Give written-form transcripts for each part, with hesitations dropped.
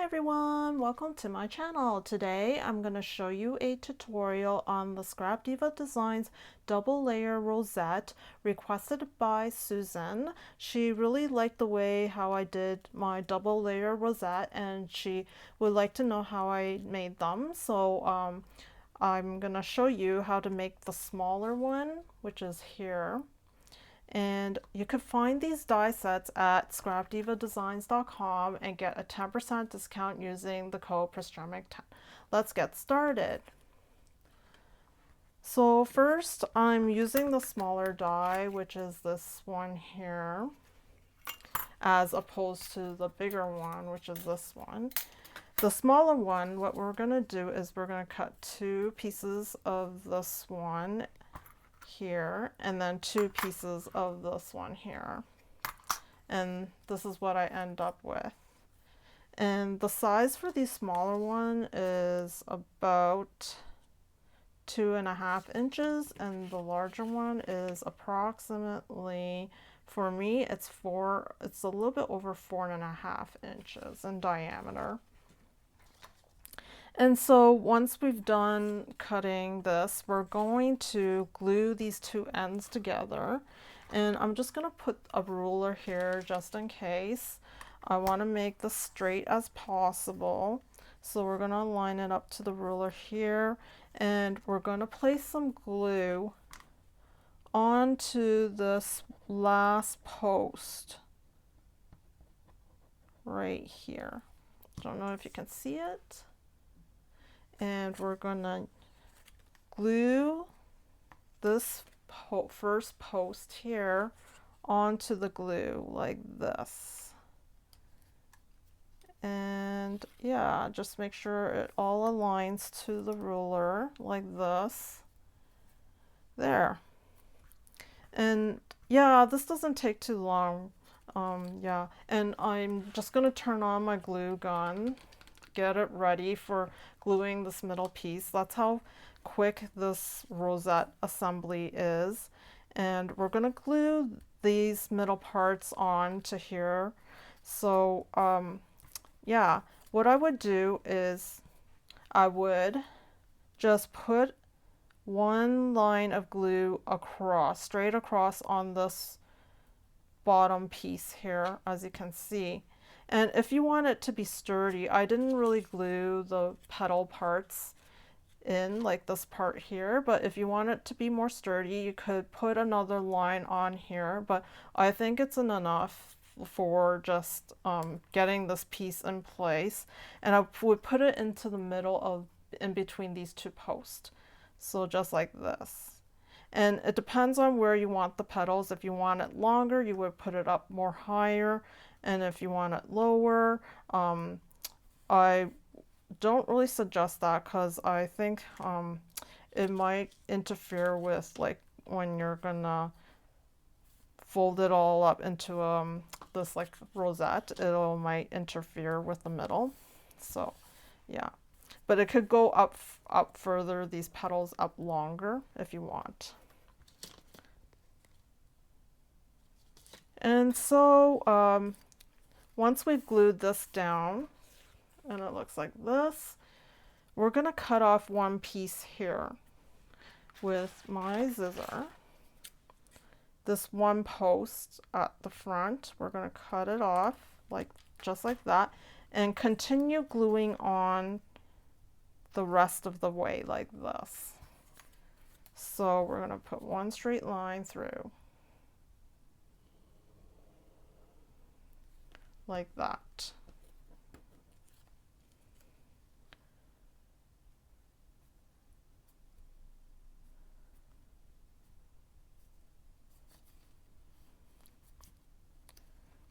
everyone, welcome to my channel. Today I'm going to show you a tutorial on the Scrap Diva Designs double layer rosette requested by Susan. She really liked the way how I did my double layer rosette and she would like to know how I made them. So I'm going to show you how to make the smaller one, which is here. And you could find these die sets at scrapdivadesigns.com and get a 10% discount using the code prisgemicinc10. Let's get started. So first I'm using the smaller die, which is this one here, as opposed to the bigger one, which is this one. The smaller one, what we're going to do is we're going to cut 2 pieces of this one here and then 2 pieces of this one here, and this is what I end up with. And the size for the smaller one is about 2.5 inches and the larger one is approximately, for me it's a little bit over 4.5 inches in diameter. And so once we've done cutting this, we're going to glue these 2 ends together. And I'm just going to put a ruler here just in case. I want to make this straight as possible. So we're going to line it up to the ruler here. And we're going to place some glue onto this last post right here. Don't know if you can see it. And we're going to glue this first post here onto the glue like this. And yeah, just make sure it all aligns to the ruler like this. There. And yeah, this doesn't take too long. Yeah, and I'm just going to turn on my glue gun. Get it ready for gluing this middle piece. That's how quick this rosette assembly is. And we're going to glue these middle parts on to here. So yeah, what I would do is I would just put one line of glue across, straight across on this bottom piece here, as you can see. And if you want it to be sturdy, I didn't really glue the petal parts in, like this part here, but if you want it to be more sturdy, you could put another line on here, but I think it's enough for just getting this piece in place. And I would put it into the middle of, in between these 2 posts. So just like this. And it depends on where you want the petals. If you want it longer, you would put it up more higher. And if you want it lower, I don't really suggest that because I think it might interfere with, like, when you're gonna fold it all up into this like rosette, it might interfere with the middle. So yeah, but it could go up further, these petals up longer if you want. And so once we've glued this down, and it looks like this, we're going to cut off one piece here with my scissor. This one post at the front, we're going to cut it off, like just like that, and continue gluing on the rest of the way like this. So we're going to put one straight line through. Like that.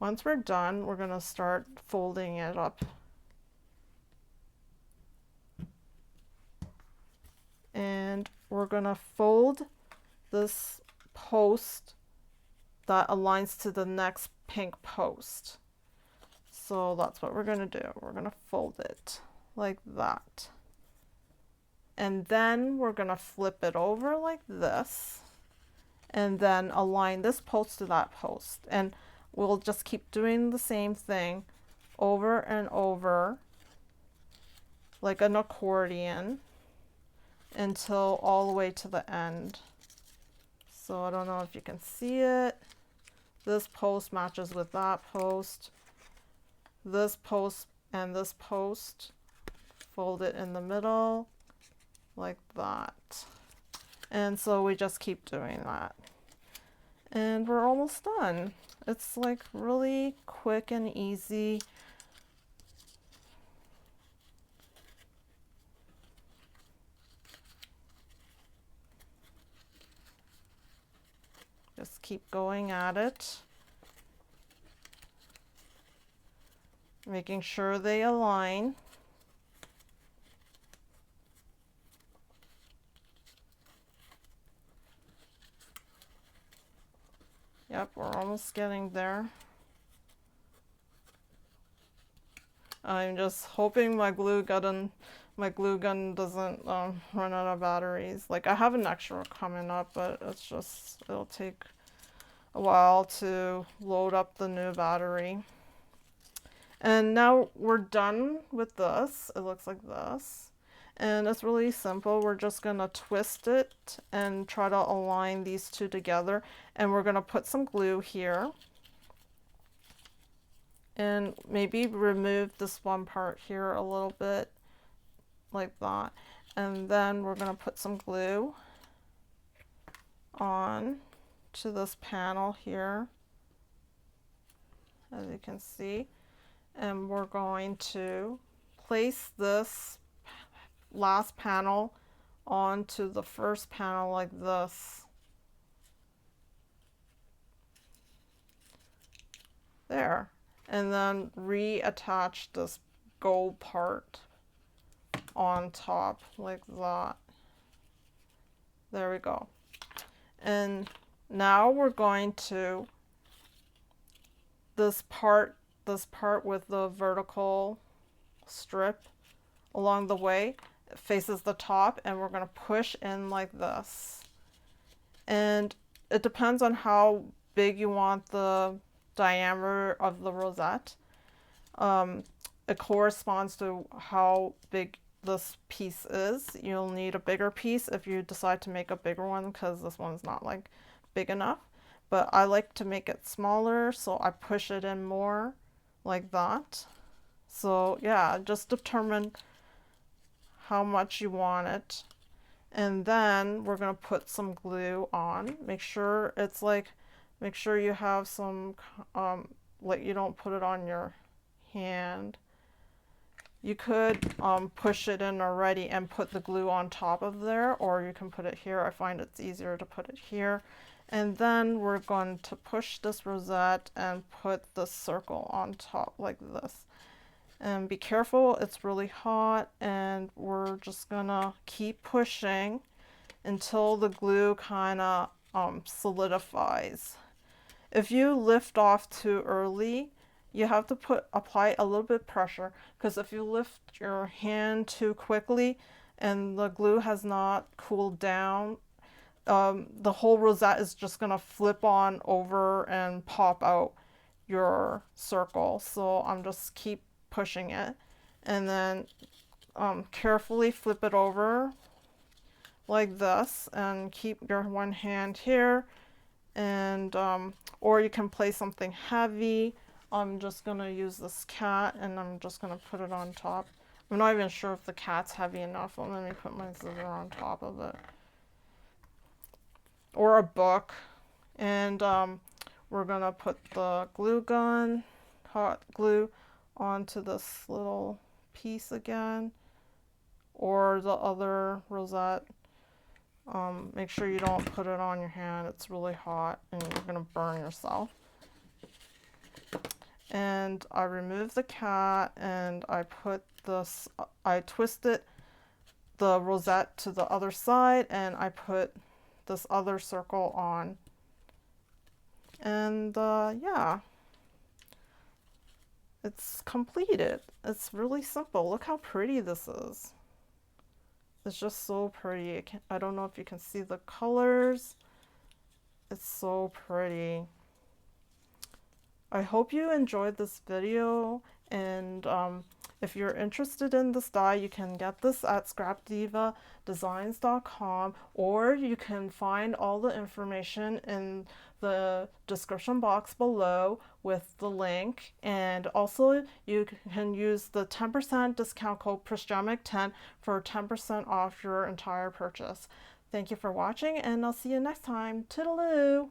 Once we're done, we're going to start folding it up. And we're going to fold this post that aligns to the next pink post. So that's what we're going to do. We're going to fold it like that. And then we're going to flip it over like this. And then align this post to that post. And we'll just keep doing the same thing over and over like an accordion until all the way to the end. So I don't know if you can see it. This post matches with that post. This post and this post, fold it in the middle like that. And so we just keep doing that. And we're almost done. It's like really quick and easy. Just keep going at it. Making sure they align. Yep, we're almost getting there. I'm just hoping my glue gun doesn't run out of batteries. Like, I have an extra coming up, but it's just, it'll take a while to load up the new battery. And now we're done with this. It looks like this. And it's really simple. We're just gonna twist it and try to align these two together. And we're gonna put some glue here. And maybe remove this one part here a little bit, like that. And then we're gonna put some glue on to this panel here, as you can see. And we're going to place this last panel onto the first panel like this. There. And then reattach this gold part on top like that. There we go. And now we're going to this part with the vertical strip along the way, it faces the top, and we're going to push in like this. And it depends on how big you want the diameter of the rosette. It corresponds to how big this piece is. You'll need a bigger piece if you decide to make a bigger one, because this one's not like big enough. But I like to make it smaller, so I push it in more like that. So yeah, just determine how much you want it. And then we're going to put some glue on. Make sure it's like, make sure you have some, like you don't put it on your hand. You could push it in already and put the glue on top of there, or you can put it here. I find it's easier to put it here. And then we're going to push this rosette and put the circle on top like this. And be careful, it's really hot, and we're just gonna keep pushing until the glue kind of solidifies. If you lift off too early, you have to apply a little bit of pressure, because if you lift your hand too quickly and the glue has not cooled down, the whole rosette is just going to flip on over and pop out your circle. So I'm just keep pushing it, and then carefully flip it over like this, and keep your one hand here, and or you can place something heavy. I'm just going to use this cat, and I'm just going to put it on top. I'm not even sure if the cat's heavy enough. Well, let me put my scissor on top of it. Or a book. And we're going to put the glue gun, hot glue, onto this little piece again, or the other rosette. Make sure you don't put it on your hand. It's really hot and you're going to burn yourself. And I remove the cat, and I put this, I twisted the rosette to the other side, and I put this other circle on. And yeah, it's completed. It's really simple. Look how pretty this is. It's just so pretty. I don't know if you can see the colors. It's so pretty. I hope you enjoyed this video, and If you're interested in this die, you can get this at scrapdivadesigns.com, or you can find all the information in the description box below with the link. And also you can use the 10% discount code prisgemicinc for 10% off your entire purchase. Thank you for watching, and I'll see you next time. Toodaloo!